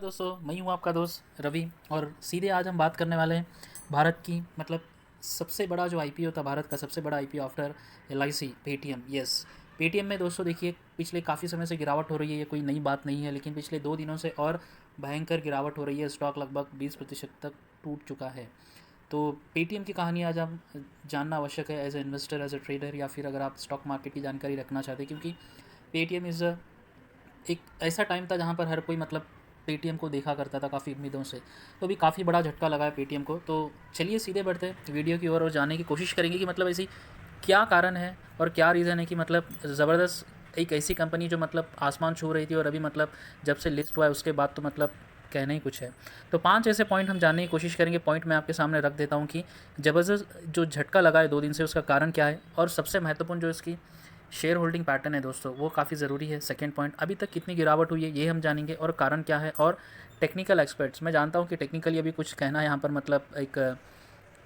दोस्तों, मैं हूँ आपका दोस्त रवि। और सीधे आज हम बात करने वाले हैं भारत की सबसे बड़ा जो आईपीओ था, भारत का सबसे बड़ा IPO after LIC, Paytm. Yes, Paytm में दोस्तों देखिए पिछले काफ़ी समय से गिरावट हो रही है। ये कोई नई बात नहीं है, लेकिन पिछले 2 दिनों से और भयंकर गिरावट हो रही है। स्टॉक लगभग 20% तक टूट चुका है। तो पेटीएम की कहानी आज हम जानना आवश्यक है, as an investor, as a trader, या फिर अगर आप स्टॉक मार्केट की जानकारी रखना चाहते हैं। क्योंकि पेटीएम एक ऐसा टाइम था जहाँ पर हर कोई पेटीएम को देखा करता था काफ़ी उम्मीदों से। तो अभी काफ़ी बड़ा झटका लगा है पेटीएम को। तो चलिए सीधे बढ़ते हैं वीडियो की ओर और जानने की कोशिश करेंगे कि ऐसी क्या कारण है और क्या रीज़न है कि ज़बरदस्त एक ऐसी कंपनी जो आसमान छू रही थी, और अभी जब से लिस्ट हुआ है उसके बाद तो कहना ही कुछ है। तो 5 ऐसे पॉइंट हम जानने की कोशिश करेंगे। पॉइंट मैं आपके सामने रख देता हूँ कि ज़बरदस्त जो झटका लगा है 2 दिन से, उसका कारण क्या है, और सबसे महत्वपूर्ण जो इसकी शेयर होल्डिंग पैटर्न है दोस्तों, वो काफ़ी ज़रूरी है। सेकंड पॉइंट, अभी तक कितनी गिरावट हुई है ये हम जानेंगे, और कारण क्या है। और टेक्निकल एक्सपर्ट्स, मैं जानता हूँ कि टेक्निकली अभी कुछ कहना यहाँ पर एक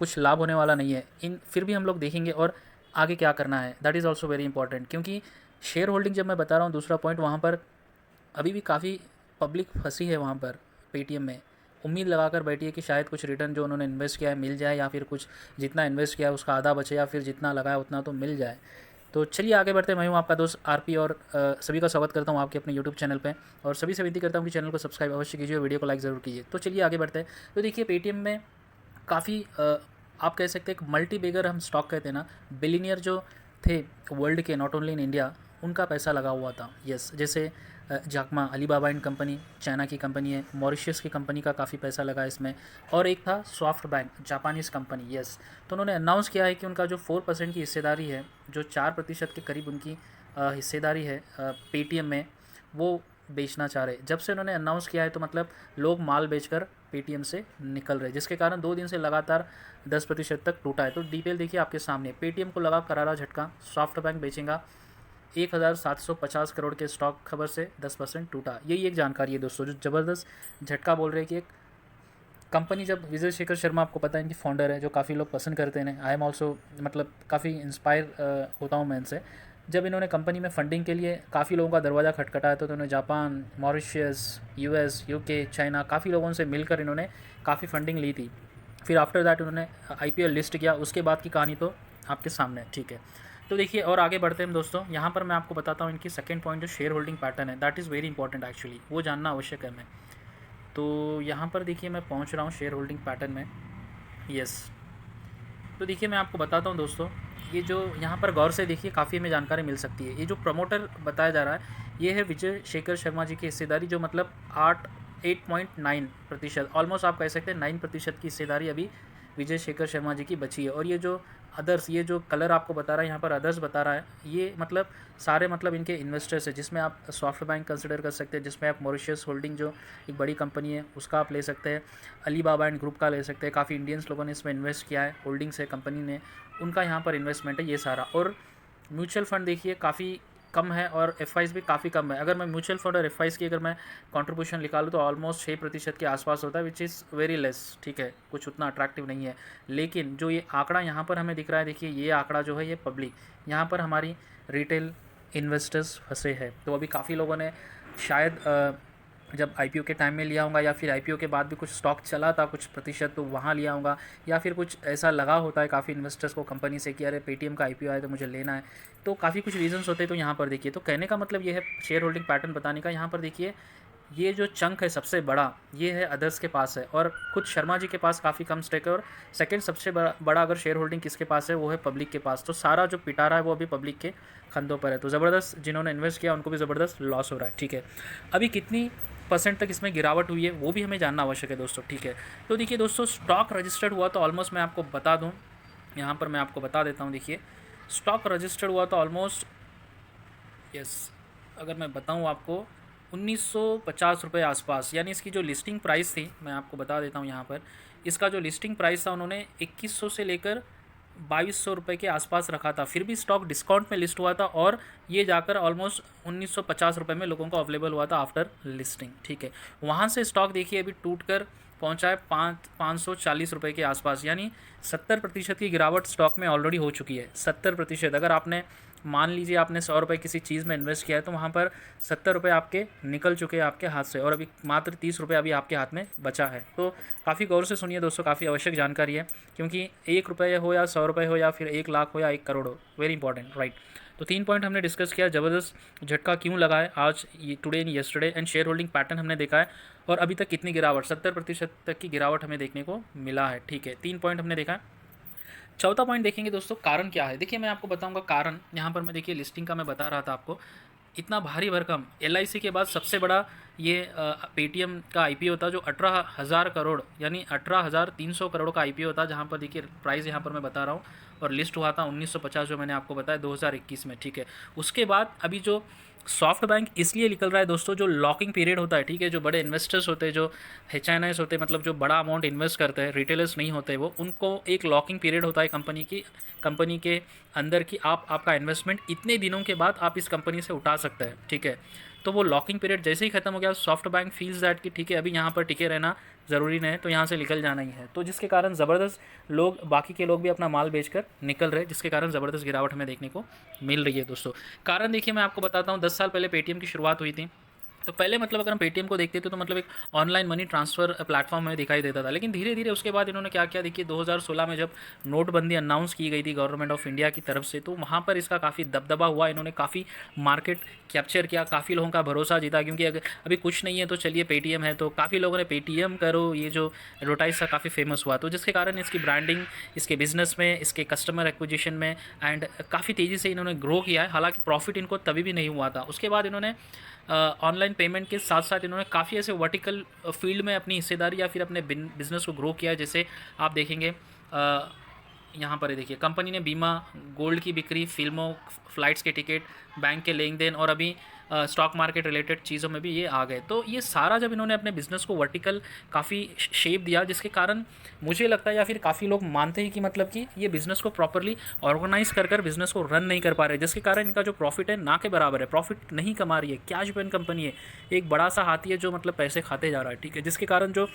कुछ लाभ होने वाला नहीं है, इन फिर भी हम लोग देखेंगे और आगे क्या करना है, that is also very important. क्योंकि शेयर होल्डिंग जब मैं बता रहा हूँ, दूसरा पॉइंट, वहाँ पर अभी भी काफ़ी पब्लिक फंसी है वहाँ पर पेटीएम में। उम्मीद लगाकर बैठी है कि शायद कुछ रिटर्न जो उन्होंने इन्वेस्ट किया है मिल जाए, या फिर कुछ जितना इन्वेस्ट किया है उसका आधा बचे, या फिर जितना लगाया उतना तो मिल जाए। तो चलिए आगे बढ़ते हैं। मैं हूँ आपका दोस्त आरपी, और सभी का स्वागत करता हूँ आपके अपने यूट्यूब चैनल पे। और सभी से विनती करता हूँ कि चैनल को सब्सक्राइब अवश्य कीजिए और वीडियो को लाइक ज़रूर कीजिए। तो चलिए आगे बढ़ते हैं। तो देखिए पेटीएम में काफ़ी आप कह सकते हैं एक मल्टी बेगर हम स्टॉक कहते हैं ना, बिलीनियर जो थे वर्ल्ड के, नॉट ओनली इन इंडिया, उनका पैसा लगा हुआ था। यस, जैसे जाकमा, अलीबाबा एंड कंपनी, चाइना की कंपनी है। मॉरिशस की कंपनी का काफ़ी पैसा लगा इसमें। और एक था soft bank, Japanese company. Yes, तो उन्होंने अनाउंस किया है कि उनका जो 4% की हिस्सेदारी है, जो 4% के करीब उनकी हिस्सेदारी है पेटीएम में, वो बेचना चाह रहे। जब से उन्होंने अनाउंस किया है तो लोग माल बेचकर पेटीएम से निकल रहे, जिसके कारण 2 दिन से लगातार 10% तक टूटा है। तो डिटेल देखिए आपके सामने। पेटीएम को लगा करारा झटका, सॉफ्ट बैंक बेचेगा 1750 करोड़ के स्टॉक, खबर से 10% टूटा। यही एक जानकारी है दोस्तों, जो ज़बरदस्त झटका बोल रहे हैं कि एक कंपनी, जब विजय शेखर शर्मा, आपको पता है इनकी फाउंडर है, जो काफ़ी लोग पसंद करते हैं। आई एम ऑल्सो काफ़ी इंस्पायर होता हूँ मैं इनसे। जब इन्होंने कंपनी में फंडिंग के लिए काफ़ी लोगों का दरवाज़ा खटखटाया, तो उन्होंने Japan, Mauritius, US, UK, China, काफ़ी लोगों से मिलकर इन्होंने काफ़ी फंडिंग ली थी। फिर आफ्टर दैट उन्होंने आईपीओ लिस्ट किया। उसके बाद की कहानी तो आपके सामने है, ठीक है। तो देखिए और आगे बढ़ते हैं दोस्तों। यहाँ पर मैं आपको बताता हूँ इनकी सेकंड पॉइंट, जो शेयर होल्डिंग पैटर्न है, that is very important actually, वो जानना आवश्यक है मैं। तो यहाँ पर देखिए मैं पहुँच रहा हूँ शेयर होल्डिंग पैटर्न में। यस, तो देखिए मैं आपको बताता हूँ दोस्तों, ये जो यहाँ पर गौर से देखिए काफ़ी हमें जानकारी मिल सकती है। ये जो प्रमोटर बताया जा रहा है, ये है विजय शेखर शर्मा जी की हिस्सेदारी, जो 8.9%, ऑलमोस्ट आप कह सकते हैं 9% की हिस्सेदारी अभी विजय शेखर शर्मा जी की बची है। और ये जो अदर्स, ये जो कलर आपको बता रहा है यहाँ पर, अदर्स बता रहा है, ये सारे इनके इन्वेस्टर्स है, जिसमें आप सॉफ्ट बैंक कंसिडर कर सकते हैं, जिसमें आप मॉरिशस होल्डिंग जो एक बड़ी कंपनी है उसका आप ले सकते हैं, अलीबाबा एंड ग्रुप का ले सकते हैं। काफ़ी इंडियंस लोगों ने इसमें इन्वेस्ट किया है, होल्डिंग्स है कंपनी ने, उनका यहाँ पर इन्वेस्टमेंट है ये सारा। और म्यूचुअल फंड देखिए काफ़ी कम है, और एफ भी काफ़ी कम है। अगर मैं म्यूचुअल फंड और एफ की अगर मैं कंट्रीब्यूशन निकालूँ तो ऑलमोस्ट 6% के आसपास होता है, विच इज़ वेरी लेस, ठीक है, कुछ उतना अट्रैक्टिव नहीं है। लेकिन जो ये आंकड़ा यहाँ पर हमें दिख रहा है, देखिए ये आंकड़ा जो है ये पब्लिक, यहाँ पर हमारी रिटेल इन्वेस्टर्स फंसे हैं। तो अभी काफ़ी लोगों ने शायद जब आईपीओ के टाइम में लिया होगा, या फिर आईपीओ के बाद भी कुछ स्टॉक चला था कुछ प्रतिशत, तो वहाँ लिया होगा, या फिर कुछ ऐसा लगा होता है काफ़ी इन्वेस्टर्स को कंपनी से कि अरे पेटीएम का आईपीओ आया तो मुझे लेना है। तो काफ़ी कुछ रीजंस होते हैं। तो यहाँ पर देखिए, तो कहने का मतलब ये है शेयर होल्डिंग पैटर्न बताने का। यहाँ पर देखिए ये जो चंक है सबसे बड़ा, ये है अदर्स के पास है, और खुद शर्मा जी के पास काफ़ी कम स्टेक है। और सेकंड सबसे बड़ा अगर शेयर होल्डिंग किसके पास है, वो है पब्लिक के पास। तो सारा जो पिटारा है वो अभी पब्लिक के खंधों पर है। तो ज़बरदस्त जिन्होंने इन्वेस्ट किया उनको भी ज़बरदस्त लॉस हो रहा है, ठीक है। अभी कितनी % तक इसमें गिरावट हुई है वो भी हमें जानना आवश्यक है दोस्तों, ठीक है। तो देखिए दोस्तों, स्टॉक रजिस्टर्ड हुआ तो ऑलमोस्ट, मैं आपको बता दूँ, यहाँ पर मैं आपको बता देता हूँ। देखिए स्टॉक रजिस्टर्ड हुआ तो ऑलमोस्ट, यस, अगर मैं बताऊँ आपको, 1950 रुपये आसपास, यानी इसकी जो लिस्टिंग प्राइस थी, मैं आपको बता देता हूँ यहाँ पर, इसका जो लिस्टिंग प्राइस था उन्होंने 2100 से लेकर 2200 रुपये के आसपास रखा था। फिर भी स्टॉक डिस्काउंट में लिस्ट हुआ था, और ये जाकर ऑलमोस्ट 1950 रुपये में लोगों को अवेलेबल हुआ था आफ्टर लिस्टिंग, ठीक है। वहाँ से स्टॉक देखिए अभी टूट कर पहुँचा है 540 रुपये के आसपास, यानी 70% की गिरावट स्टॉक में ऑलरेडी हो चुकी है। 70%, अगर आपने मान लीजिए आपने 100 रुपये किसी चीज़ में इन्वेस्ट किया है तो वहाँ पर 70 रुपये आपके निकल चुके हैं आपके हाथ से, और अभी मात्र 30 रुपये अभी आपके हाथ में बचा है। तो काफ़ी गौर से सुनिए दोस्तों, काफ़ी आवश्यक जानकारी है, क्योंकि 1 रुपये हो या 100 रुपये हो या फिर 1 लाख हो या 1 करोड़ हो, वेरी इंपॉर्टेंट, राइट। तो 3 पॉइंट हमने डिस्कस किया, ज़बरदस्त झटका क्यों लगा है आज, ये today and yesterday, and share holding pattern हमने देखा है, और अभी तक कितनी गिरावट, 70% तक की गिरावट हमें देखने को मिला है। ठीक है, 3 पॉइंट हमने देखा है। चौथा पॉइंट देखेंगे दोस्तों, कारण क्या है। देखिए मैं आपको बताऊंगा कारण, यहाँ पर मैं देखिए लिस्टिंग का मैं बता रहा था आपको, इतना भारी भरकम LIC के बाद सबसे बड़ा ये पेटीएम का IPO था, जो 18,000 करोड़ यानी 18,300 करोड़ का IPO था, जहाँ पर देखिए प्राइस यहाँ पर मैं बता रहा हूँ, और लिस्ट हुआ था 1950, जो मैंने आपको बताया 2021 में। ठीक है, उसके बाद अभी जो सॉफ्ट बैंक इसलिए निकल रहा है दोस्तों, जो लॉकिंग पीरियड होता है, ठीक है, जो बड़े इन्वेस्टर्स होते हैं, जो HNIs होते हैं, मतलब जो बड़ा अमाउंट इन्वेस्ट करते हैं, रिटेलर्स नहीं होते वो, उनको एक लॉकिंग पीरियड होता है कंपनी के अंदर की, आपका इन्वेस्टमेंट इतने दिनों के बाद आप इस कंपनी से उठा सकते हैं। ठीक है, तो वो लॉकिंग पीरियड जैसे ही खत्म हो गया, सॉफ्ट बैंक फील्स दैट कि ठीक है अभी यहाँ पर टिके रहना ज़रूरी नहीं है, तो यहाँ से निकल जाना ही है, तो जिसके कारण ज़बरदस्त लोग, बाकी के लोग भी अपना माल बेचकर निकल रहे, जिसके कारण ज़बरदस्त गिरावट हमें देखने को मिल रही है दोस्तों। कारण देखिए मैं आपको बताता हूँ, 10 साल पहले पेटीएम की शुरुआत हुई थी, तो पहले मतलब अगर हम पेटीएम को देखते थे तो मतलब एक ऑनलाइन मनी ट्रांसफ़र प्लेटफॉर्म हमें दिखाई देता था, लेकिन धीरे धीरे उसके बाद इन्होंने क्या किया, देखिए 2016 में जब नोटबंदी अनाउंस की गई थी गवर्नमेंट ऑफ इंडिया की तरफ से, तो वहाँ पर इसका काफ़ी दबदबा हुआ, इन्होंने काफ़ी मार्केट कैप्चर किया, काफ़ी लोगों का भरोसा जीता, क्योंकि अगर अभी कुछ नहीं है तो चलिए पेटीएम है, तो काफ़ी लोगों ने पेटीएम करो ये जो एडवर्टाइज था काफ़ी फेमस हुआ, तो जिसके कारण इसकी ब्रांडिंग, इसके बिजनेस में, इसके कस्टमर एक्विजिशन में एंड काफ़ी तेज़ी से इन्होंने ग्रो किया है। हालांकि प्रॉफिट इनको तभी भी नहीं हुआ था। उसके बाद इन्होंने ऑनलाइन पेमेंट के साथ साथ इन्होंने काफ़ी ऐसे वर्टिकल फील्ड में अपनी हिस्सेदारी या फिर अपने बिजनेस को ग्रो किया है। जैसे आप देखेंगे यहाँ पर देखिए कंपनी ने बीमा, गोल्ड की बिक्री, फिल्मों, फ्लाइट्स के टिकट, बैंक के लेन देन और अभी स्टॉक मार्केट रिलेटेड चीज़ों में भी ये आ गए। तो ये सारा जब इन्होंने अपने बिज़नेस को वर्टिकल काफ़ी शेप दिया, जिसके कारण मुझे लगता है या फिर काफ़ी लोग मानते हैं कि मतलब कि ये बिज़नेस को प्रॉपरली ऑर्गेनाइज कर बिज़नेस को रन नहीं कर पा रहे, जिसके कारण इनका जो प्रॉफिट है ना के बराबर है, प्रॉफिट नहीं कमा रही है। कैश बैन कंपनी है, एक बड़ा सा हाथी है जो मतलब पैसे खाते जा रहा है। ठीक है, जिसके कारण जो,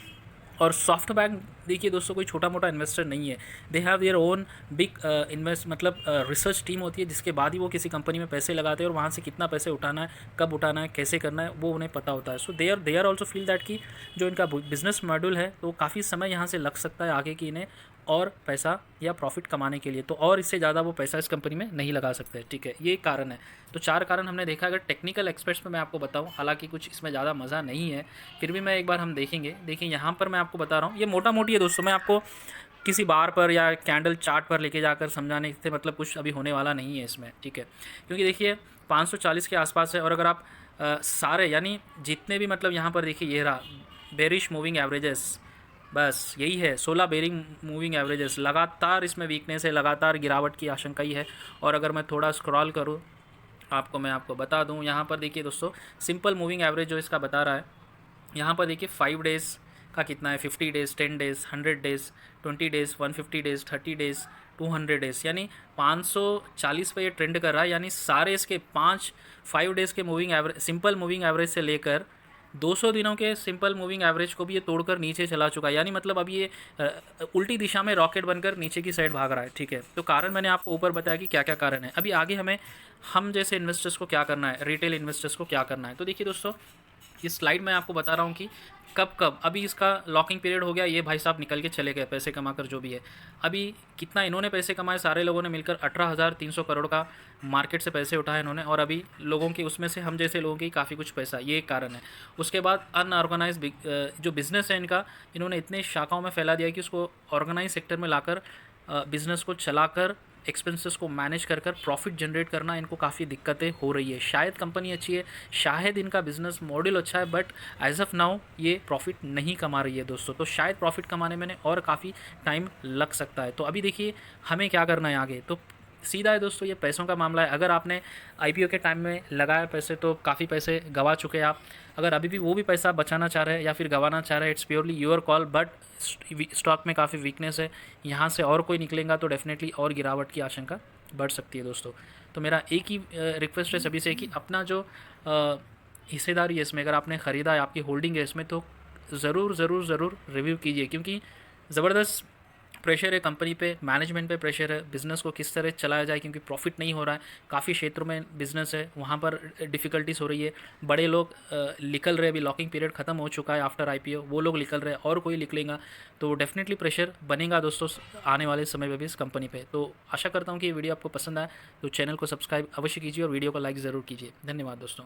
और सॉफ्ट बैंक देखिए दोस्तों कोई छोटा मोटा इन्वेस्टर नहीं है, they have their own big invest, मतलब रिसर्च टीम होती है, जिसके बाद ही वो किसी कंपनी में पैसे लगाते हैं, और वहाँ से कितना पैसे उठाना है, कब उठाना है, कैसे करना है, वो उन्हें पता होता है। So they are also feel that कि जो इनका बिजनेस मॉड्यूल है तो काफ़ी समय यहाँ से लग सकता है आगे कि इन्हें और पैसा या प्रॉफिट कमाने के लिए, तो और इससे ज़्यादा वो पैसा इस कंपनी में नहीं लगा सकते। ठीक है, ये कारण है। तो 4 कारण हमने देखा। अगर टेक्निकल एक्सपेक्ट्स में मैं आपको बताऊं, हालांकि कुछ इसमें ज़्यादा मज़ा नहीं है, फिर भी मैं एक बार हम देखेंगे। देखिए यहाँ पर मैं आपको बता रहा हूँ, ये मोटा मोटी है दोस्तों, मैं आपको किसी बार पर या कैंडल चार्ट पर लेके जाकर समझाने से मतलब कुछ अभी होने वाला नहीं है इसमें। ठीक है, क्योंकि देखिए 540 के आसपास है, और अगर आप सारे यानी जितने भी मतलब यहाँ पर देखिए ये रहा बेरिश मूविंग एवरेजेस, बस यही है 16 बेरिंग मूविंग एवरेजेस, लगातार इसमें वीकनेस है, लगातार गिरावट की आशंका ही है। और अगर मैं थोड़ा स्क्रॉल करूँ मैं आपको बता दूँ, यहाँ पर देखिए दोस्तों सिंपल मूविंग एवरेज जो इसका बता रहा है, यहाँ पर देखिए 5 डेज़ का कितना है, 50 days, 10 days, 100 days, 20 days, 150 days, 30 days, 200 days, यानी 540 पे ये ट्रेंड कर रहा है। यानी सारे इसके 5 डेज़ के moving average, simple moving average से लेकर 200 दिनों के सिंपल मूविंग एवरेज को भी ये तोड़कर नीचे चला चुका है। यानी मतलब अब ये उल्टी दिशा में रॉकेट बनकर नीचे की साइड भाग रहा है। ठीक है, तो कारण मैंने आपको ऊपर बताया कि क्या क्या कारण है। अभी आगे हम जैसे इन्वेस्टर्स को क्या करना है, रिटेल इन्वेस्टर्स को क्या करना है। तो देखिए दोस्तों, इस स्लाइड में आपको बता रहा हूँ कि कब अभी इसका लॉकिंग पीरियड हो गया, ये भाई साहब निकल के चले गए पैसे कमाकर, जो भी है। अभी कितना इन्होंने पैसे कमाए, सारे लोगों ने मिलकर 18,300 करोड़ का मार्केट से पैसे उठाए इन्होंने, और अभी लोगों के उसमें से हम जैसे लोगों की काफ़ी कुछ पैसा, ये एक कारण है। उसके बाद अनऑर्गेनाइज जो बिज़नेस है इनका, इन्होंने इतने शाखाओं में फैला दिया कि उसको ऑर्गेनाइज सेक्टर में लाकर बिज़नेस को चलाकर एक्सपेंसेस को मैनेज कर प्रॉफिट जनरेट करना इनको काफ़ी दिक्कतें हो रही है। शायद कंपनी अच्छी है, शायद इनका बिजनेस मॉडल अच्छा है, बट एज ऑफ नाउ ये प्रॉफिट नहीं कमा रही है दोस्तों। तो शायद प्रॉफिट कमाने में और काफ़ी टाइम लग सकता है। तो अभी देखिए हमें क्या करना है आगे, तो सीधा है दोस्तों, ये पैसों का मामला है। अगर आपने आईपीओ के टाइम में लगाया पैसे तो काफ़ी पैसे गंवा चुके हैं आप। अगर अभी भी वो भी पैसा बचाना चाह रहे हैं या फिर गंवाना चाह रहे हैं, it's purely your call, but stock में काफ़ी वीकनेस है, यहाँ से और कोई निकलेगा तो डेफिनेटली और गिरावट की आशंका बढ़ सकती है दोस्तों। तो मेरा एक ही रिक्वेस्ट है सभी से कि अपना जो हिस्सेदारी है इसमें, अगर आपने ख़रीदा है, आपकी होल्डिंग है इसमें, तो ज़रूर रिव्यू कीजिए, क्योंकि ज़बरदस्त प्रेशर है कंपनी पे, मैनेजमेंट पे प्रेशर है, बिज़नेस को किस तरह चलाया जाए, क्योंकि प्रॉफिट नहीं हो रहा है। काफ़ी क्षेत्रों में बिज़नेस है, वहाँ पर डिफ़िकल्टीज हो रही है। बड़े लोग निकल रहे, अभी लॉकिंग पीरियड ख़त्म हो चुका है आफ्टर आईपीओ, वो लोग निकल रहे हैं और कोई निकलेगा, तो डेफिनेटली प्रेशर बनेगा दोस्तों आने वाले समय में भी इस कंपनी पे। तो आशा करता हूँ कि ये वीडियो आपको पसंद आए, तो चैनल को सब्सक्राइब अवश्य कीजिए और वीडियो को लाइक ज़रूर कीजिए। धन्यवाद दोस्तों।